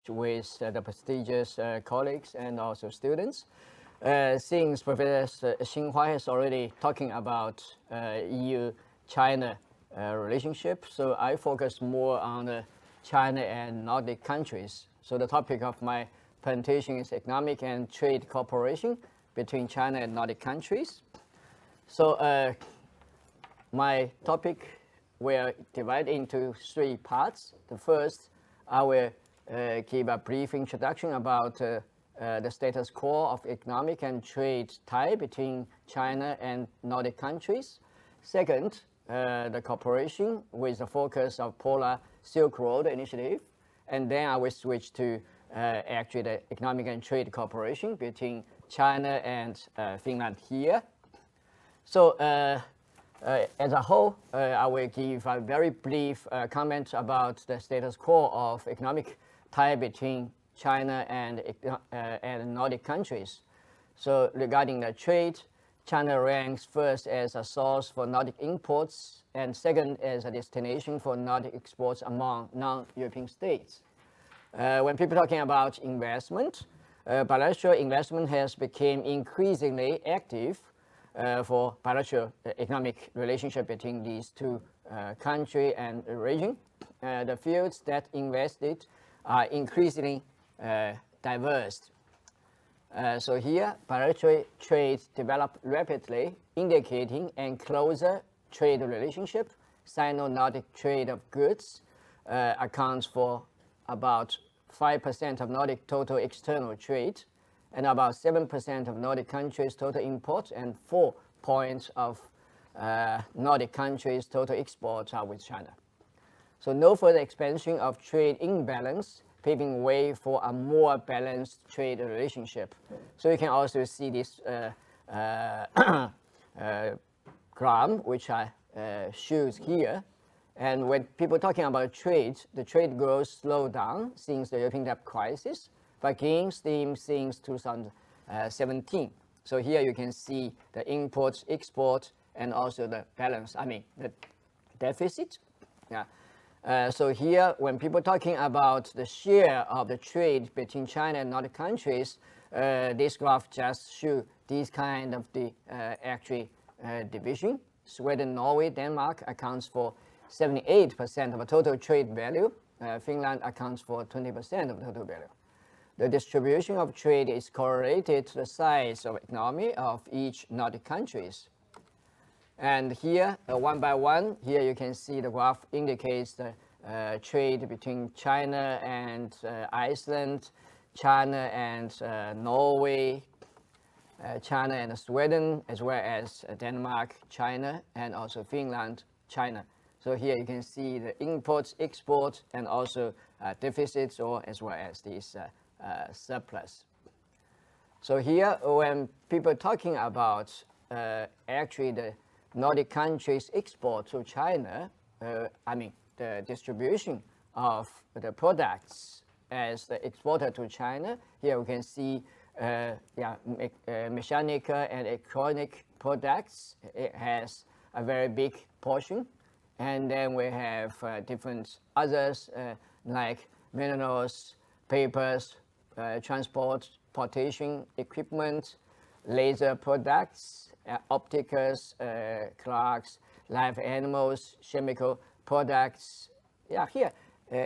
with the prestigious colleagues and also students. Since Professor Xinhua is already talking about EU-China relationship, so I focus more on the China and Nordic countries. So the topic of my presentation is economic and trade cooperation between China and Nordic countries. So my topic will divide into three parts. The first, I will give a brief introduction about the status quo of economic and trade tie between China and Nordic countries. Second, the cooperation with the focus of Polar Silk Road Initiative. And then I will switch to actually the economic and trade cooperation between China and Finland here. So as a whole, I will give a very brief comment about the status quo of economic tie between China and Nordic countries. So regarding the trade, China ranks first as a source for Nordic imports and second as a destination for Nordic exports among non-European states. When people are talking about investment, bilateral investment has become increasingly active for bilateral economic relationship between these two countries and region. The fields that invested are increasingly diverse. So here, bilateral trade developed rapidly, indicating a closer trade relationship. Sino-Nordic trade of goods accounts for about 5% of Nordic total external trade, and about 7% of Nordic countries' total imports, and 4 points of Nordic countries' total exports are with China. So no further expansion of trade imbalance, paving way for a more balanced trade relationship. So you can also see this graph, which I shows here. And when people are talking about trade, the trade growth slowed down since the European debt crisis, but gained steam since 2017. So here you can see the imports, export, and also the balance, the deficit. Yeah. So here, when people are talking about the share of the trade between China and Nordic countries, this graph just shows these kind of the division. Sweden, Norway, Denmark accounts for 78% of the total trade value. Finland accounts for 20% of the total value. The distribution of trade is correlated to the size of economy of each Nordic countries. And here, one by one, here you can see the graph indicates the trade between China and Iceland, China and Norway, China and Sweden, as well as Denmark, China, and also Finland, China. So here you can see the imports, exports, and also deficits, or as well as these surplus. So here, when people are talking about actually the Nordic countries' export to China, the distribution of the products as the exporter to China, here we can see mechanical and electronic products. It has a very big portion. And then we have different others like minerals, papers, transportation equipment, laser products, opticals, clocks, live animals, chemical products. Yeah, here,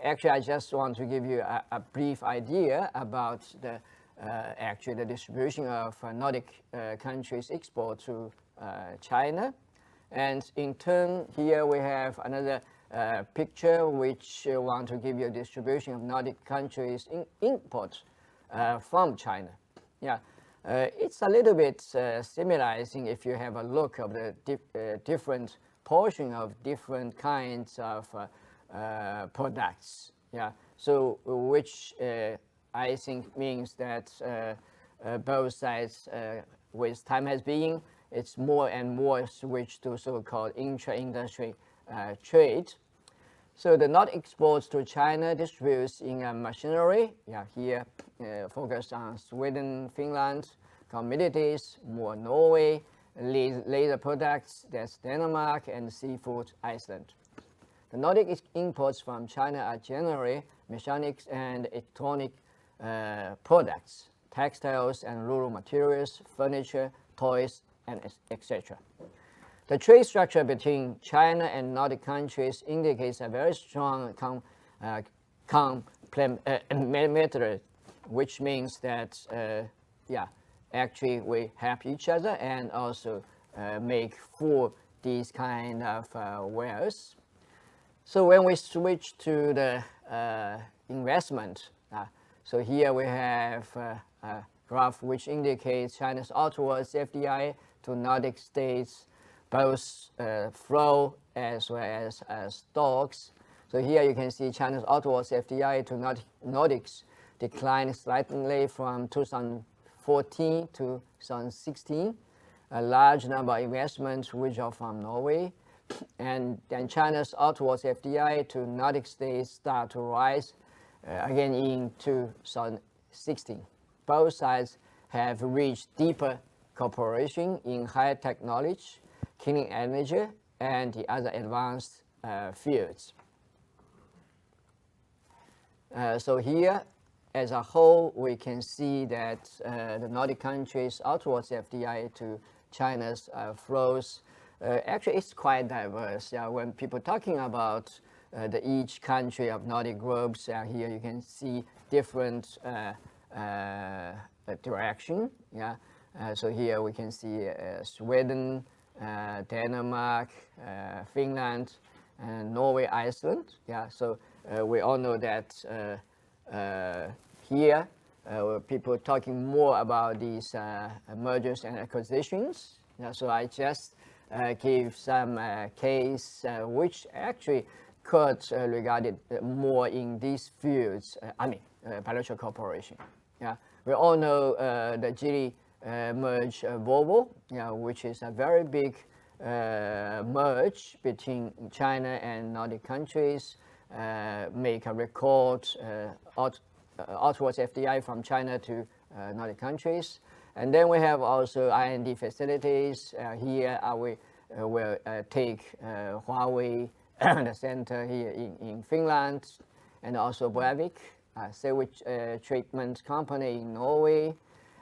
actually, I just want to give you a brief idea about the the distribution of Nordic countries' export to China. And in turn, here we have another picture which want to give you a distribution of Nordic countries' imports from China. Yeah, it's a little bit symbolizing if you have a look of the different portion of different kinds of products. Yeah, so which I think means that both sides, with time has been, it's more and more switched to so-called intra-industry trade. So the Nordic exports to China distributes in machinery. Yeah, here focused on Sweden, Finland, commodities, more Norway, laser products, that's Denmark, and seafood, Iceland. The Nordic imports from China are generally mechanics and electronic products, textiles and rural materials, furniture, toys, and etc. The trade structure between China and Nordic countries indicates a very strong complementarity, which means that, actually we help each other and also make for these kind of wares. So when we switch to the investment, so here we have a graph which indicates China's outwards FDI to Nordic states, both flow as well as stocks. So here you can see China's outwards FDI to Nordics declined slightly from 2014 to 2016. A large number of investments withdraw from Norway. And then China's outwards FDI to Nordic states start to rise again in 2016. Both sides have reached deeper cooperation in high technology, clean energy, and the other advanced fields. So here, as a whole, we can see that the Nordic countries' outwards FDI to China's flows actually it's quite diverse. When people talking about each country of Nordic groups, here you can see different direction. So here we can see Sweden, Denmark, Finland, and Norway, Iceland. So we all know that here people talking more about these mergers and acquisitions. So I just give some case which actually could regarded more in these fields. Bilateral cooperation. We all know the Geely merge Volvo, which is a very big merge between China and Nordic countries, make a record outwards FDI from China to Nordic countries. And then we have also R&D facilities. Here we will take Huawei, the center here in Finland, and also Breivik, sewage treatment company in Norway,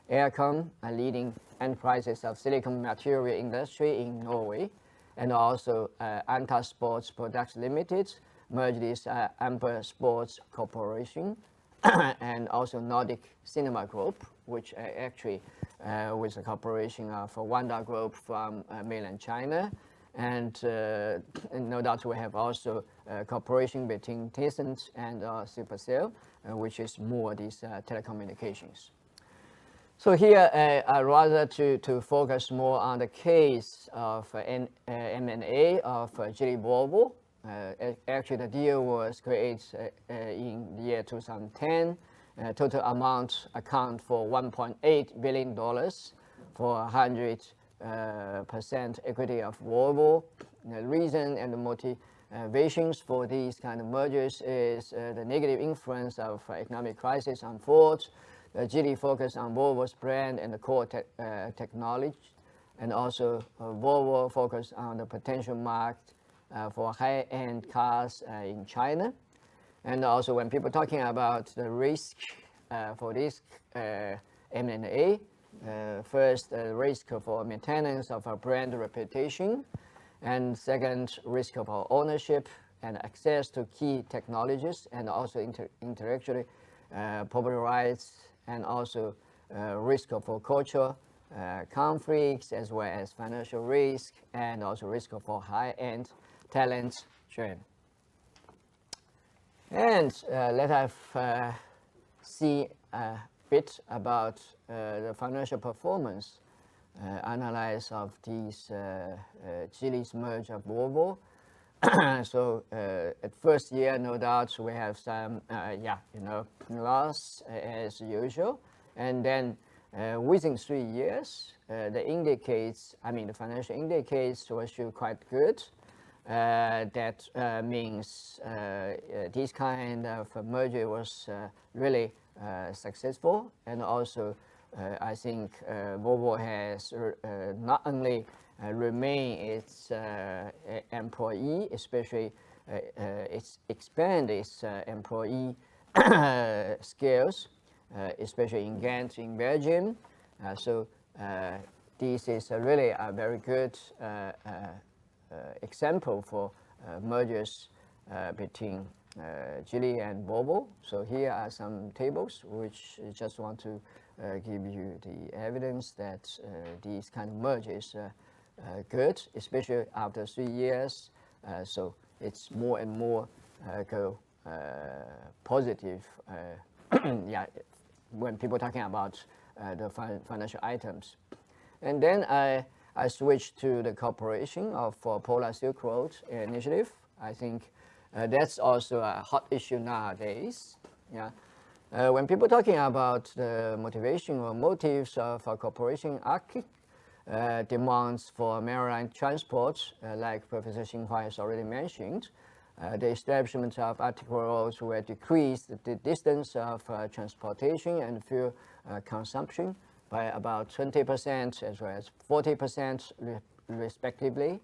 Aircom, a leading enterprises of silicon material industry in Norway, and also Anta Sports Products Limited, merged this Amber Sports Corporation, and also Nordic Cinema Group, which actually was a corporation of Wanda Group from mainland China. And no doubt we have also cooperation between Tencent and Supercell, which is more these telecommunications. So here I rather to focus more on the case of M&A of Geely Volvo. Actually, the deal was created in the year 2010. Total amount account for $1.8 billion for 100% equity of Volvo. The reason and the motivations for these kind of mergers is the negative influence of economic crisis on Ford. Geely focus on Volvo's brand and the core technology, and also Volvo focus on the potential market for high-end cars in China. And also when people talking about the risk for this M&A, first, risk for maintenance of our brand reputation, and second, risk of our ownership and access to key technologies, and also intellectual property rights, and also risk for cultural conflicts, as well as financial risk, and also risk for high-end talent trend. And let us see a bit about the financial performance analysis of these Geely's merge of Volvo. So at first year, no doubt we have some loss as usual, and then within 3 years, the financial indicators were still quite good. That means this kind of merger was really successful, and also I think Volvo has not only remain its employee, especially it's expand its employee scales, especially in Ghent in Belgium. So this is really a very good example for mergers between Chile and Bobo. So here are some tables which I just want to give you the evidence that these kind of mergers good, especially after 3 years. So it's more and more go positive. Yeah, when people talking about the financial items. And then I switched to the cooperation for Polar Silk Road initiative. I think that's also a hot issue nowadays. Yeah. When people talking about the motivation or motives of cooperation, Arctic demands for maritime transport, like Professor Xinhua has already mentioned, the establishment of Arctic roads will decrease the distance of transportation and fuel consumption by about 20% as well as 40% respectively.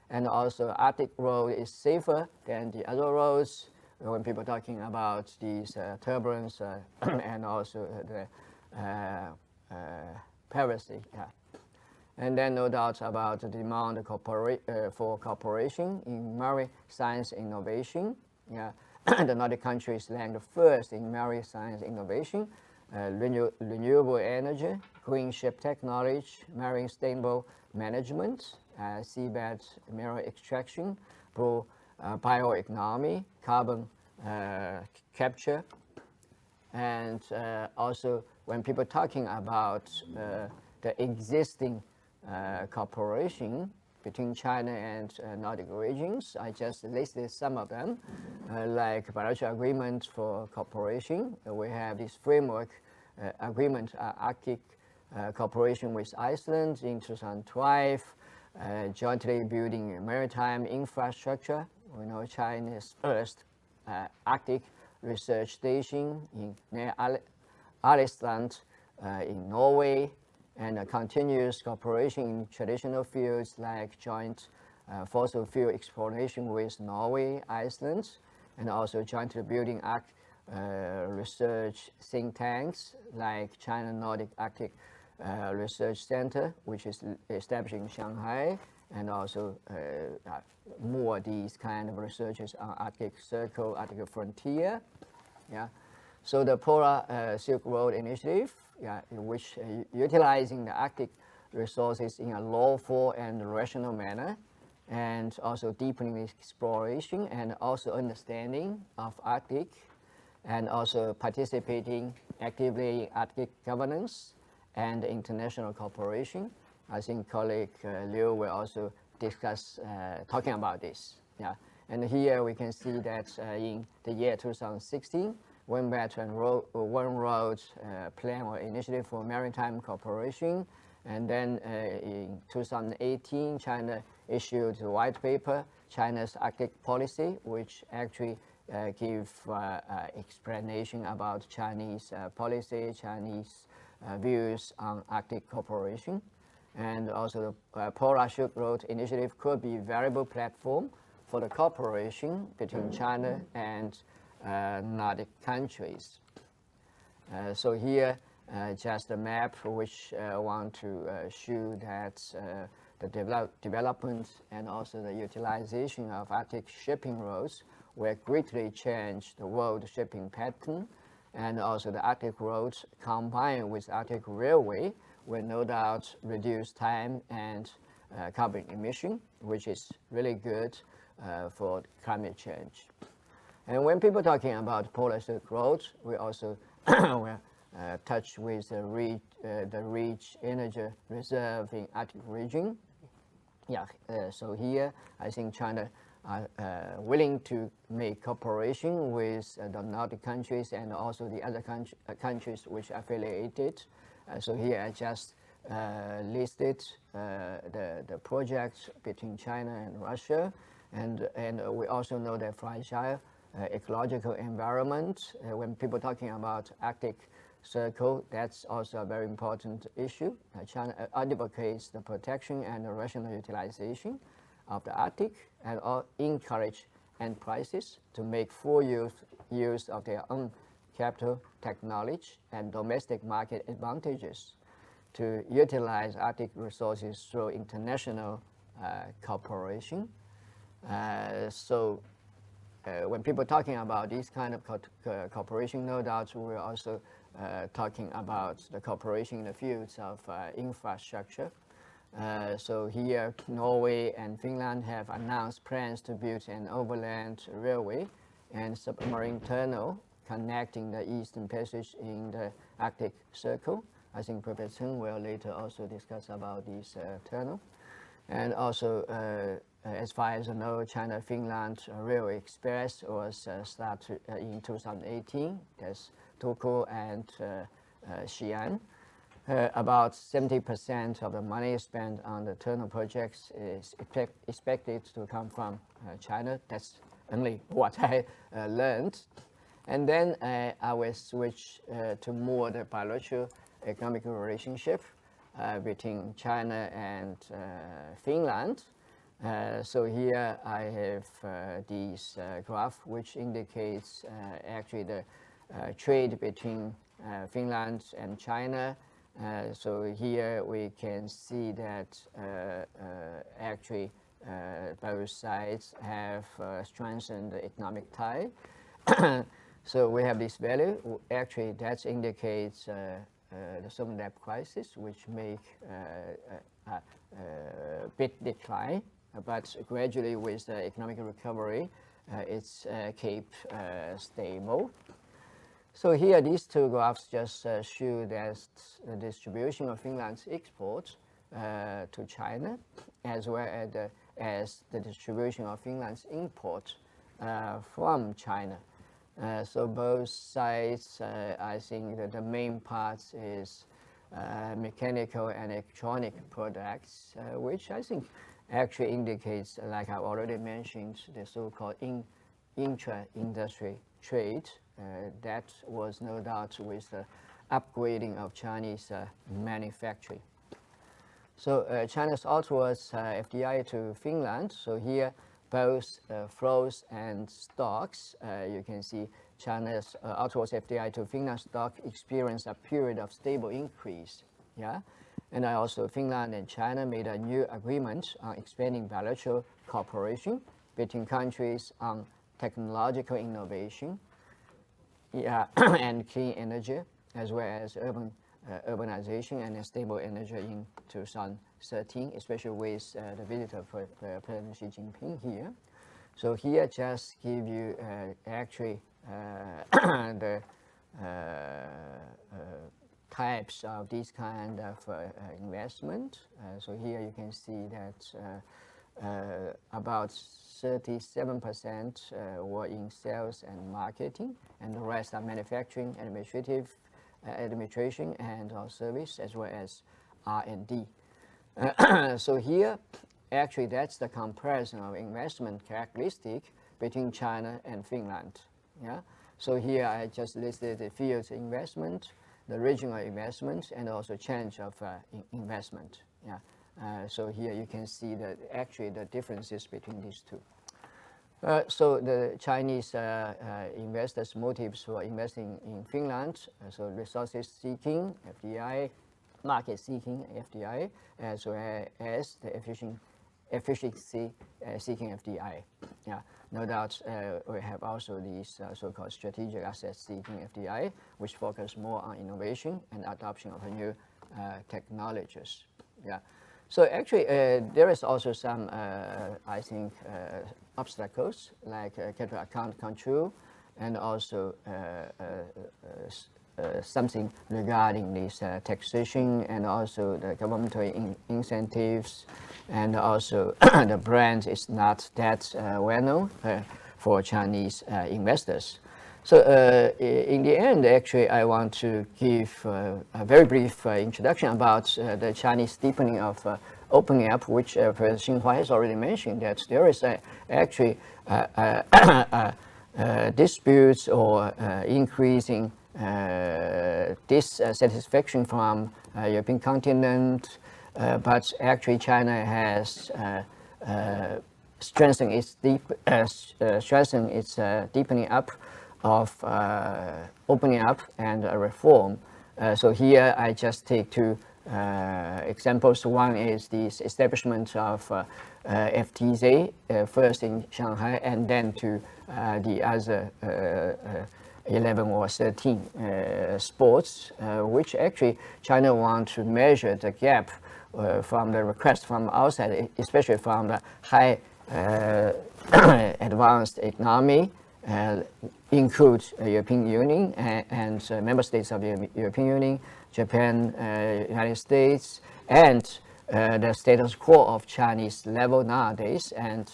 And also Arctic road is safer than the other roads when people are talking about these turbulence and also the piracy. Yeah. And then no doubt about the demand for cooperation in marine science innovation. Yeah. The Nordic countries ranked first in marine science innovation, renewable energy, green ship technology, marine stable management, seabed mineral extraction, bioeconomy, carbon capture, and also when people talking about the existing cooperation between China and Nordic regions, I just listed some of them, like bilateral agreement for cooperation. We have this framework agreement, Arctic cooperation with Iceland in 2012, jointly building maritime infrastructure. We know China's first Arctic research station near Iceland in Norway, and a continuous cooperation in traditional fields like joint fossil fuel exploration with Norway, Iceland, and also jointly building research think tanks like China-Nordic Arctic Research Center, which is established in Shanghai, and also more these kind of researches on Arctic Circle, Arctic Frontier. Yeah. So the Polar Silk Road Initiative, yeah, which utilizing the Arctic resources in a lawful and rational manner, and also deepening exploration and also understanding of Arctic, and also participating actively in Arctic governance and international cooperation. I think colleague Liu will also discuss talking about this. Yeah. And here we can see that in the year 2016, One Belt and One Road plan or initiative for maritime cooperation. And then in 2018, China issued a white paper, China's Arctic Policy, which actually give explanation about Chinese policy, Chinese views on Arctic cooperation. And also the Polar Silk Road Initiative could be a valuable platform for the cooperation between China and Nordic countries. So here, just a map which I want to show that the development and also the utilization of Arctic shipping roads will greatly change the world shipping pattern, and also the Arctic roads combined with Arctic Railway will no doubt reduce time and carbon emission, which is really good for climate change. And when people talking about Polar Silk Road, we also will touch with the rich energy reserve in Arctic region. Yeah, so here I think China are willing to make cooperation with the Nordic countries and also the other countries which are affiliated. So here I just listed the projects between China and Russia, and we also know that fragile ecological environment. When people talking about Arctic Circle, that's also a very important issue. China advocates the protection and the rational utilization of the Arctic, and encourage enterprises to make full use of their own capital, technology, and domestic market advantages to utilize Arctic resources through international cooperation. When people are talking about this kind of cooperation, no doubt we're also talking about the cooperation in the fields of infrastructure. So here, Norway and Finland have announced plans to build an overland railway and submarine tunnel connecting the Eastern Passage in the Arctic Circle. I think Professor Chen will later also discuss about this tunnel. And also, as far as I know, China-Finland Railway Express was started in 2018. That's Turku and Xi'an. About 70% of the money spent on the tunnel projects is expected to come from China. That's only what I learned. And then I will switch to more the bilateral economic relationship between China and Finland. So here I have this graph which indicates actually the trade between Finland and China. So here we can see that actually both sides have strengthened the economic tie. So we have this value. Actually, that indicates the sovereign debt crisis, which make a big decline. But gradually, with the economic recovery, it's kept stable. So here, these two graphs just show that the distribution of Finland's exports to China, as well as the distribution of Finland's imports from China. So both sides, I think that the main parts is mechanical and electronic products, which I think actually indicates, like I already mentioned, the so-called intra-industry trade. That was no doubt with the upgrading of Chinese manufacturing. So China's outwards FDI to Finland. So here both flows and stocks. You can see China's outwards FDI to Finland stock experienced a period of stable increase. Yeah, and also Finland and China made a new agreement on expanding bilateral cooperation between countries on technological innovation, and clean energy, as well as urbanization and stable energy in 2013, especially with the visit of President Xi Jinping here. So here just give you actually the types of this kind of investment. So here you can see that about 37% were in sales and marketing, and the rest are manufacturing, administration, and service, as well as R&D. So here, actually, that's the comparison of investment characteristic between China and Finland. Yeah. So here I just listed the fields investment, the regional investment, and also change of investment. Yeah. So here you can see that actually the differences between these two. So the Chinese investors' motives for investing in Finland, so resources seeking, FDI, market seeking, FDI, as well as the efficiency seeking, FDI. Yeah, no doubt we have also these so-called strategic asset seeking, FDI, which focus more on innovation and adoption of new technologies. Yeah. So actually, there is also some, I think, obstacles like capital account control, and also something regarding this taxation, and also the governmental incentives, and also the brand is not that well known for Chinese investors. So in the end, actually, I want to give a very brief introduction about the Chinese deepening of opening up, which President Xinhua has already mentioned, that there is actually disputes or increasing dissatisfaction from European continent, but actually China has strengthened its deepening up of opening up and reform. So here I just take two examples. One is the establishment of FTZ, first in Shanghai and then to the other 11 or 13 sports, which actually China wants to measure the gap from the request from outside, especially from the high advanced economy, includes European Union and member states of the European Union, Japan, United States, and the status quo of Chinese level nowadays, and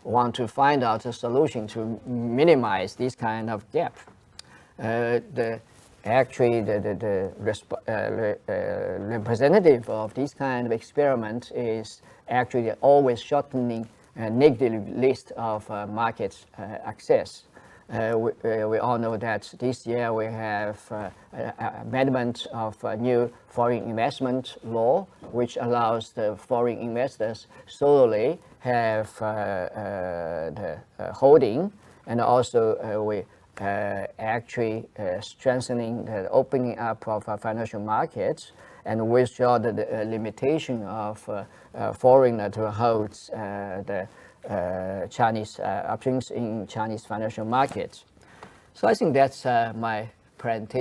want to find out a solution to minimize this kind of gap. The representative of this kind of experiment is actually always shortening a negative list of market access. We all know that this year we have amendment of a new foreign investment law, which allows the foreign investors solely have the holding, and also we actually strengthening the opening up of financial markets and withdraw the limitation of foreigner to hold the Chinese options in Chinese financial markets. So I think that's my presentation.